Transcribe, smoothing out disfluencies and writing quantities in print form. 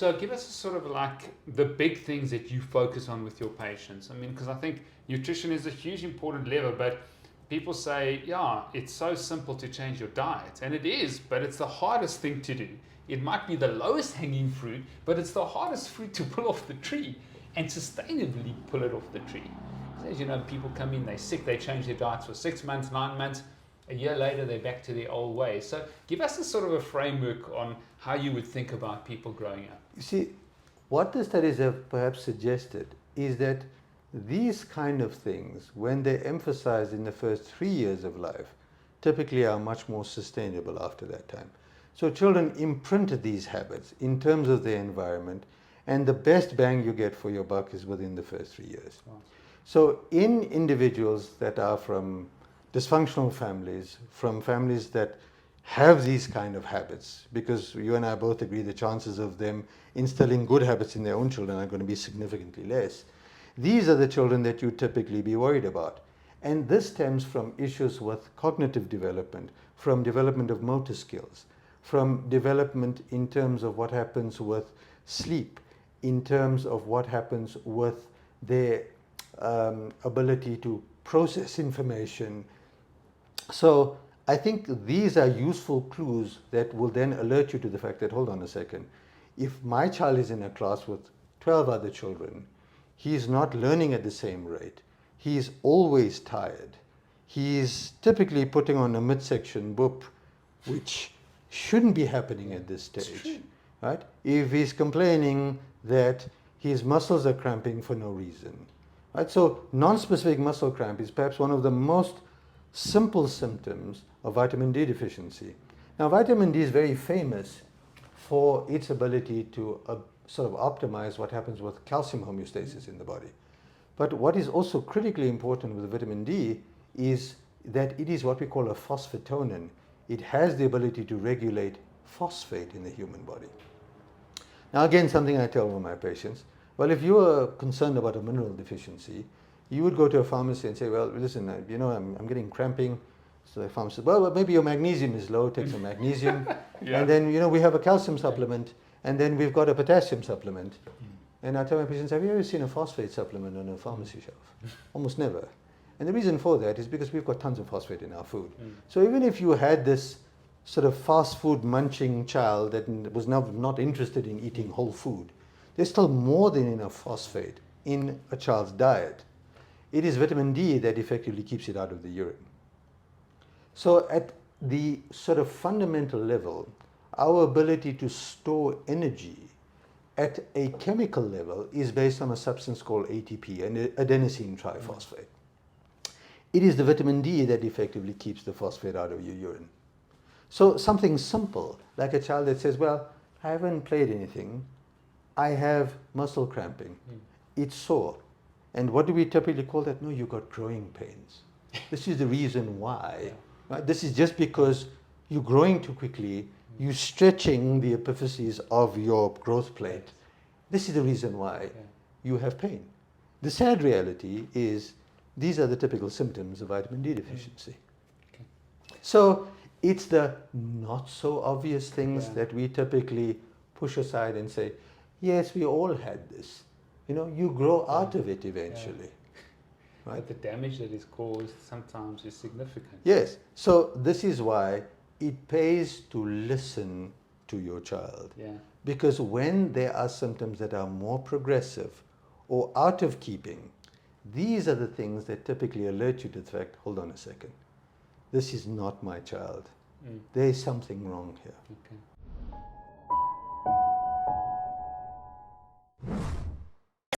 So give us a sort of like the big things that you focus on with your patients. I mean, because I think nutrition is a huge important lever, but people say, yeah, it's so simple to change your diet. And it is, but it's the hardest thing to do. It might be the lowest hanging fruit, but it's the hardest fruit to pull off the tree and sustainably pull it off the tree. As you know, people come in, they're sick, they change their diets for 6 months, 9 months. A year later, they're back to their old ways. So give us a sort of a framework on how you would think about people growing up. You see, what the studies have perhaps suggested is that these kind of things, when they're emphasized in the first 3 years of life, typically are much more sustainable after that time. So children imprint these habits in terms of their environment, and the best bang you get for your buck is within the first 3 years. Wow. So in individuals that are from dysfunctional families, from families that have these kind of habits, because you and I both agree the chances of them instilling good habits in their own children are going to be significantly less. These are the children that you typically be worried about. And this stems from issues with cognitive development, from development of motor skills, from development in terms of what happens with sleep, in terms of what happens with their ability to process information. So I think these are useful clues that will then alert you to the fact that, hold on a second, if my child is in a class with 12 other children, he's not learning at the same rate, he's always tired, he's typically putting on a midsection whoop, which shouldn't be happening at this stage, right? If he's complaining that his muscles are cramping for no reason, right? So non-specific muscle cramp is perhaps one of the most simple symptoms of vitamin D deficiency. Now, vitamin D is very famous for its ability to sort of optimize what happens with calcium homeostasis in the body. But what is also critically important with vitamin D is that it is what we call a phosphatonin. It has the ability to regulate phosphate in the human body. Now, again, something I tell all my patients, well, if you are concerned about a mineral deficiency, you would go to a pharmacy and say, well, listen, I'm getting cramping. So the pharmacist says, well, maybe your magnesium is low, take some magnesium. Yeah. And then, we have a calcium supplement, and then we've got a potassium supplement. And I tell my patients, have you ever seen a phosphate supplement on a pharmacy shelf? Almost never. And the reason for that is because we've got tons of phosphate in our food. So even if you had this sort of fast food munching child that was not interested in eating whole food, there's still more than enough phosphate in a child's diet. It is vitamin D that effectively keeps it out of the urine. So at the sort of fundamental level, our ability to store energy at a chemical level is based on a substance called ATP, and adenosine triphosphate. It is the vitamin D that effectively keeps the phosphate out of your urine. So something simple, like a child that says, well, I haven't played anything, I have muscle cramping, it's sore. And what do we typically call that? No, you got growing pains. This is the reason why. Right? This is just because you're growing too quickly, you're stretching the epiphyses of your growth plate. This is the reason why you have pain. The sad reality is these are the typical symptoms of vitamin D deficiency. So it's the not so obvious things that we typically push aside and say, yes, we all had this. You grow out of it eventually. Right? But the damage that is caused sometimes is significant. Yes. So this is why it pays to listen to your child. Yeah. Because when there are symptoms that are more progressive or out of keeping, these are the things that typically alert you to the fact, hold on a second, this is not my child. There is something wrong here. Okay.